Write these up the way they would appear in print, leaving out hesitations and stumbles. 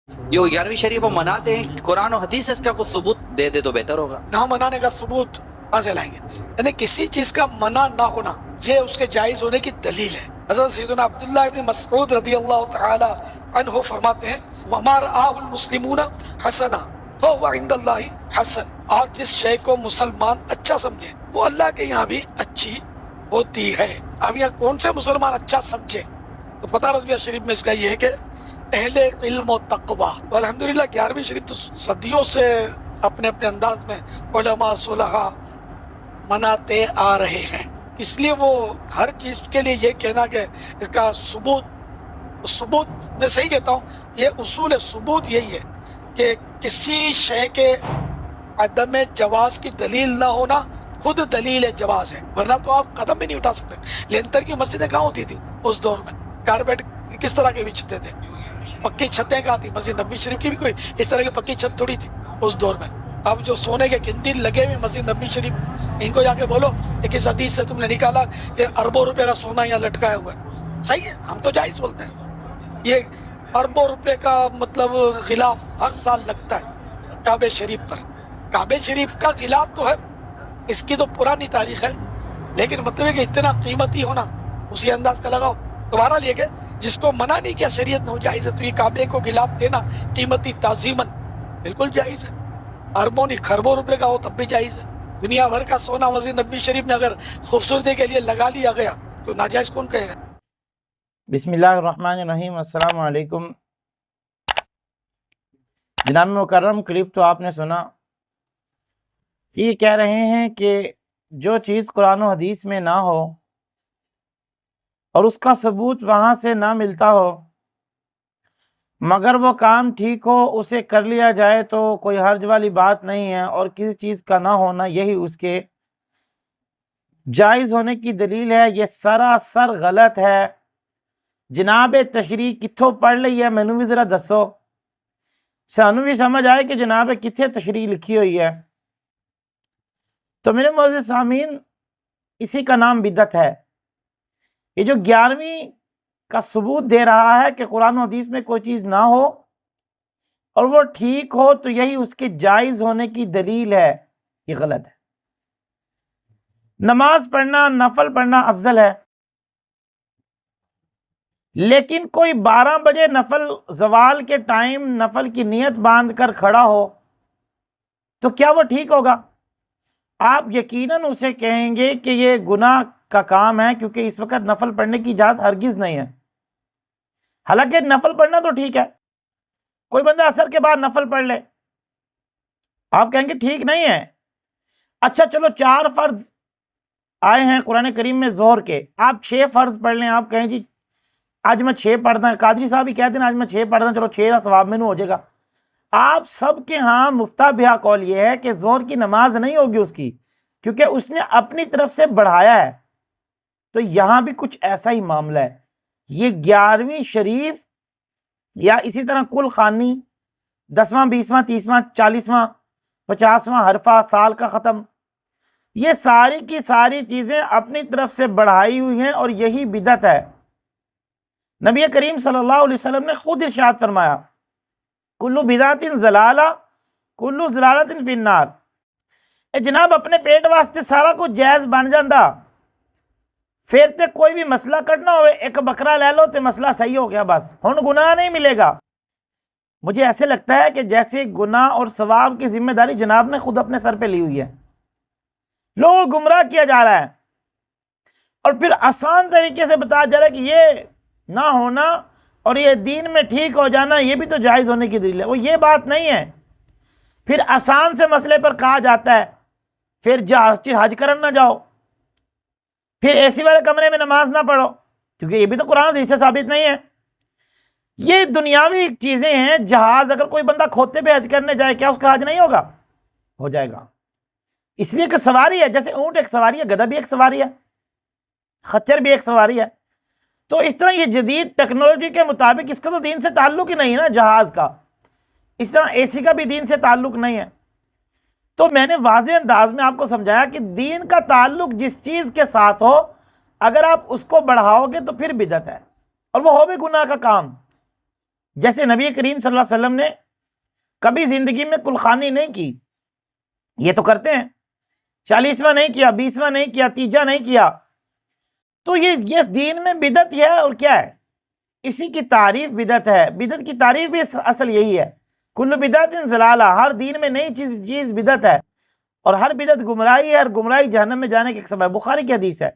جو 11ویں شریف ہم مناتے ہیں، قرآن و حدیث سے اس کا کوئی ثبوت دے دے تو بہتر ہوگا۔ نہ منانے کا ثبوت کہاں سے لائیں گے؟ یعنی کسی چیز کا منع نہ ہونا یہ اس کے جائز ہونے کی دلیل ہے۔ حضرت سیدنا عبداللہ ابن مسعود رضی اللہ تعالی عنہ فرماتے ہیں وَمَا رَآهُ الْمُسْلِمُونَ حَسَنًا فَهُوَ عِنْدَ اللَّهِ حَسَن، اور جس شے کو مسلمان اچھا سمجھے وہ اللہ کے یہاں بھی اچھی ہوتی ہے۔ اب یہاں کون سے مسلمان اچھا سمجھے؟ تو فتح رضویہ شریف میں اس کا یہ ہے کہ اہل علم و تقوی، اور الحمدللہ 11ویں شریف تو صدیوں سے اپنے اپنے انداز میں علماء صلحاء مناتے آ رہے ہیں۔ اس لیے وہ ہر چیز کے لیے یہ کہنا کہ اس کا ثبوت میں صحیح کہتا ہوں، یہ اصول ثبوت یہی ہے کہ کسی شے کے عدم جواز کی دلیل نہ ہونا خود دلیل جواز ہے، ورنہ تو آپ قدم بھی نہیں اٹھا سکتے۔ لینتر کی مسجدیں کہاں ہوتی تھی اس دور میں؟ کارپیٹ کس طرح کے بچھتے تھے؟ پکی چھتیں کہاں تھی؟ مسجد نبوی شریف کی بھی کوئی اس طرح کی پکی چھت تھوڑی تھی اس دور میں۔ اب جو سونے کے قندیل لگے ہوئے مسجد نبوی شریف میں، ان کو جا کے بولو کہ کس حدیث سے تم نے نکالا کہ اربوں روپے کا سونا یہاں لٹکایا ہوا ہے؟ صحیح ہے، ہم تو جائز بولتے ہیں۔ یہ اربوں روپے کا مطلب غلاف ہر سال لگتا ہے کعبہ شریف پر۔ کعبہ شریف کا غلاف تو ہے، اس کی تو پرانی تاریخ ہے، لیکن مطلب ہے کہ اتنا قیمتی ہونا اسی انداز کا لگاؤ۔ دوبارہ لے کے جس کو منع نہیں کیا شریعت میں وہ جائز ہے، تو یہ کعبے کو غلاف دینا قیمتی تعظیماً بالکل جائز ہے۔ اربوں نہیں خربوں روپے کا ہو تب بھی جائز ہے۔ دنیا بھر کا سونا مسجد نبوی شریف میں اگر خوبصورتی کے لیے لگا لیا گیا تو ناجائز کون کہے گا؟ بسم اللہ الرحمن الرحیم۔ السلام علیکم جناب مکرم، کلپ تو آپ نے سنا۔ یہ کہہ رہے ہیں کہ جو چیز قرآن و حدیث میں نہ ہو اور اس کا ثبوت وہاں سے نہ ملتا ہو مگر وہ کام ٹھیک ہو، اسے کر لیا جائے تو کوئی حرج والی بات نہیں ہے، اور کسی چیز کا نہ ہونا یہی اس کے جائز ہونے کی دلیل ہے۔ یہ سراسر غلط ہے۔ جناب تشریح کتھوں پڑھ لی ہے مینوں بھی ذرا دسو، سانوں بھی سمجھ آئے کہ جناب کتھے تشریح لکھی ہوئی ہے۔ تو میرے معزز سامعین، اسی کا نام بدعت ہے۔ یہ جو 11ویں کا ثبوت دے رہا ہے کہ قرآن و حدیث میں کوئی چیز نہ ہو اور وہ ٹھیک ہو تو یہی اس کے جائز ہونے کی دلیل ہے، یہ غلط ہے۔ نماز پڑھنا، نفل پڑھنا افضل ہے، لیکن کوئی 12 بجے نفل زوال کے ٹائم نفل کی نیت باندھ کر کھڑا ہو تو کیا وہ ٹھیک ہوگا؟ آپ یقیناً اسے کہیں گے کہ یہ گناہ کا کام ہے، کیونکہ اس وقت نفل پڑھنے کی اجازت ہرگز نہیں ہے۔ حالانکہ نفل پڑھنا تو ٹھیک ہے، کوئی بندہ عصر کے بعد نفل پڑھ لے، آپ کہیں گے ٹھیک نہیں ہے۔ اچھا چلو 4 فرض آئے ہیں قرآن کریم میں ظہر کے، آپ 6 فرض پڑھ لیں، آپ کہیں جی آج میں 6 پڑھنا ہے، قادری صاحب ہی کہتے ہیں آج میں 6 پڑھنا، چلو 6 کا ثواب میں ہو جائے گا۔ آپ سب کے ہاں مفتہ بہا قول یہ ہے کہ ظہر کی نماز نہیں ہوگی اس کی، کیونکہ اس نے اپنی طرف سے بڑھایا ہے۔ تو یہاں بھی کچھ ایسا ہی معاملہ ہے۔ یہ 11ویں شریف یا اسی طرح کل خوانی 10واں 20واں 30واں 40واں 50واں حرفہ سال کا ختم، یہ ساری کی ساری چیزیں اپنی طرف سے بڑھائی ہوئی ہیں، اور یہی بدعت ہے۔ نبی کریم صلی اللہ علیہ وسلم نے خود ارشاد فرمایا کلو بدعت ضلالہ کلو ضلالۃ فی النار۔ اے جناب اپنے پیٹ واسطے سارا کچھ جائز بن جاندہ، پھر تے کوئی بھی مسئلہ کرنا ہوئے ایک بکرا لے لو تے مسئلہ صحیح ہو گیا، بس ہن گناہ نہیں ملے گا۔ مجھے ایسے لگتا ہے کہ جیسے گناہ اور ثواب کی ذمہ داری جناب نے خود اپنے سر پہ لی ہوئی ہے، لوگوں کو گمراہ کیا جا رہا ہے، اور پھر آسان طریقے سے بتایا جا رہا ہے کہ یہ نہ ہونا اور یہ دین میں ٹھیک ہو جانا یہ بھی تو جائز ہونے کی دلیل ہے۔ وہ یہ بات نہیں ہے۔ پھر آسان سے مسئلے پر کہا جاتا ہے پھر حج کرن نہ جاؤ، پھر اے سی والے کمرے میں نماز نہ پڑھو، کیونکہ یہ بھی تو قرآن حدیث سے ثابت نہیں ہے۔ یہ دنیاوی چیزیں ہیں۔ جہاز اگر کوئی بندہ کھوتے پہ حج کرنے جائے کیا اس کا حج نہیں ہوگا؟ ہو جائے گا، اس لیے کہ سواری ہے، جیسے اونٹ ایک سواری ہے، گدھا بھی ایک سواری ہے، خچر بھی ایک سواری ہے۔ تو اس طرح یہ جدید ٹیکنالوجی کے مطابق اس کا تو دین سے تعلق ہی نہیں ہے نا جہاز کا، اس طرح اے سی کا بھی دین سے تعلق نہیں ہے۔ تو میں نے واضح انداز میں آپ کو سمجھایا کہ دین کا تعلق جس چیز کے ساتھ ہو اگر آپ اس کو بڑھاؤ گے تو پھر بدعت ہے، اور وہ ہو بھی گناہ کا کام۔ جیسے نبی کریم صلی اللہ علیہ وسلم نے کبھی زندگی میں کلخانی نہیں کی، یہ تو کرتے ہیں، 40واں نہیں کیا، 20واں نہیں کیا، 30 نہیں کیا، تو یہ دین میں بدعت ہے اور کیا ہے، اسی کی تعریف بدعت ہے۔ بدعت کی تعریف بھی اصل یہی ہے، کل بدعت ضلالہ، ہر دین میں نئی چیز بدعت ہے، اور ہر بدعت گمراہی ہے، اور گمراہی جہنم میں جانے کے ایک سبب ہے، بخاری کی حدیث ہے۔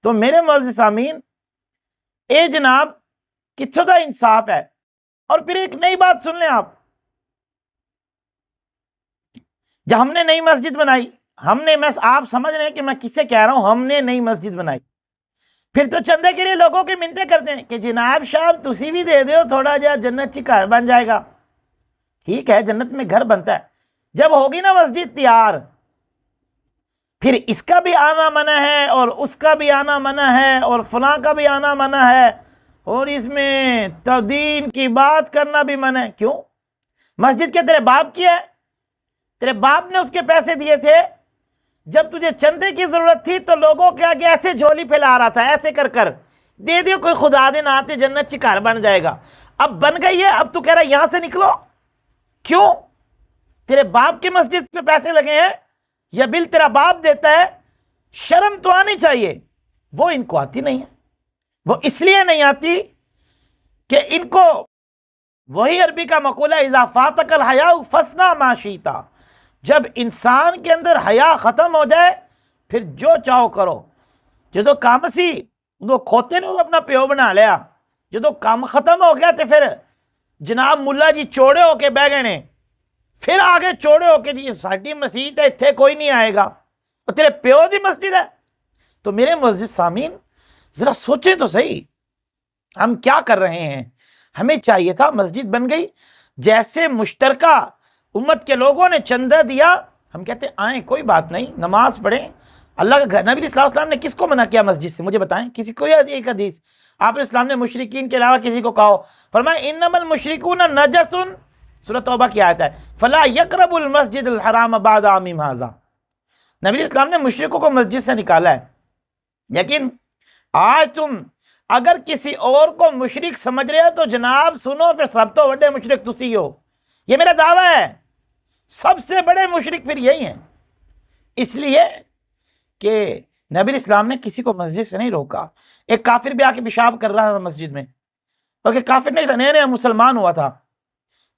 تو میرے معزز سامعین، اے جناب کتھوں دا انصاف ہے۔ اور پھر ایک نئی بات سن لیں آپ، جب ہم نے نئی مسجد بنائی، آپ سمجھ رہے ہیں کہ میں کس سے کہہ رہا ہوں، ہم نے نئی مسجد بنائی، پھر تو چندے کے لیے لوگوں کی منتیں کرتے ہیں کہ جناب صاحب تسی بھی دے دیو تھوڑا جہا، جنت چ گھر بن جائے گا۔ ٹھیک ہے، جنت میں گھر بنتا ہے، جب ہوگی نا مسجد تیار، پھر اس کا بھی آنا منع ہے، اور اس کا بھی آنا منع ہے، اور فلاں کا بھی آنا منع ہے، اور اس میں دین کی بات کرنا بھی منع ہے۔ کیوں؟ مسجد کے تیرے باپ کی ہے، تیرے باپ نے اس کے پیسے دیے تھے، جب تجھے چندے کی ضرورت تھی تو لوگوں کے آگے ایسے جھولی پھیلا رہا تھا، ایسے کر کر دے دیو، کوئی خدا دے نہ آتے جنت چ گھر بن جائے گا۔ اب بن گئی ہے، اب تو کہہ رہا ہے یہاں سے نکلو۔ کیوں؟ تیرے باپ کے مسجد پہ پیسے لگے ہیں، یا بل تیرا باپ دیتا ہے، شرم تو آنی چاہیے، وہ ان کو آتی نہیں ہے۔ وہ اس لیے نہیں آتی کہ ان کو وہی عربی کا مقولہ اذا فاتک الحیاء فاصنع ما شئت، جب انسان کے اندر حیا ختم ہو جائے پھر جو چاہو کرو۔ جدو کام سی وہ کھوتے نے اپنا پیو بنا لیا، جدو کام ختم ہو گیا تو پھر جناب ملا جی چوڑے ہو کے بہ گئے نے، پھر آگے چوڑے ہو کے جی ساڈی مسجد ہے، اتنے کوئی نہیں آئے گا، اور تیرے پیو دی مسجد ہے۔ تو میرے معزز سامعین ذرا سوچیں تو صحیح، ہم کیا کر رہے ہیں؟ ہمیں چاہیے تھا مسجد بن گئی، جیسے مشترکہ امت کے لوگوں نے چندہ دیا، ہم کہتے ہیں آئیں کوئی بات نہیں، نماز پڑھیں، اللہ کا گھر۔ نبی صلی اللہ علیہ وسلم نے کس کو منع کیا مسجد سے؟ مجھے بتائیں، کسی کو ایک حدیث آپ اسلام نے مشرکین کے علاوہ کسی کو کہو، فرمایا انما المشرکون نجس، سورۃ توبہ کی آیت ہے، فلا یقربوا المسجد الحرام بعد عامہم ھذا۔ نبی علیہ السلام نے مشرکوں کو مسجد سے نکالا ہے، لیکن آج تم اگر کسی اور کو مشرک سمجھ رہے ہو تو جناب سنو، پھر سب تو بڑے مشرک تسی ہو، یہ میرا دعویٰ ہے، سب سے بڑے مشرک پھر یہی ہیں۔ اس لیے کہ نبی اسلام نے کسی کو مسجد سے نہیں روکا۔ ایک کافر بھی آ کے پیشاب کر رہا تھا مسجد میں، بلکہ کافر نہیں تھا، نیا نیا مسلمان ہوا تھا،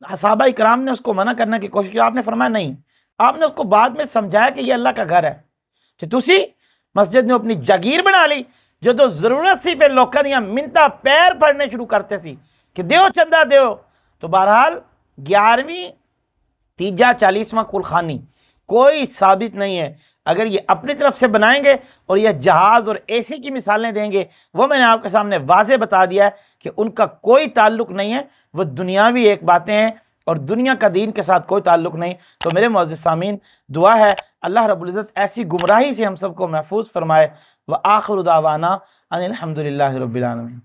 صحابہ اکرام نے اس کو منع کرنے کی کوشش کی، آپ نے فرمایا نہیں، آپ نے اس کو بعد میں سمجھایا کہ یہ اللہ کا گھر ہے، کہ تسی مسجد نے اپنی جاگیر بنا لی، جدو ضرورت سی پہ لوکاں دیاں منتاں پیر پڑنے شروع کرتے سی کہ دیو چندہ دیو۔ تو بہرحال 11ویں 3 40واں کلخانی کوئی ثابت نہیں ہے۔ اگر یہ اپنی طرف سے بنائیں گے اور یہ جہاز اور اے سی کی مثالیں دیں گے، وہ میں نے آپ کے سامنے واضح بتا دیا ہے کہ ان کا کوئی تعلق نہیں ہے، وہ دنیاوی ایک باتیں ہیں اور دنیا کا دین کے ساتھ کوئی تعلق نہیں۔ تو میرے معزز سامعین، دعا ہے اللہ رب العزت ایسی گمراہی سے ہم سب کو محفوظ فرمائے۔ وآخر دعوانا ان الحمد للہ رب العالمین۔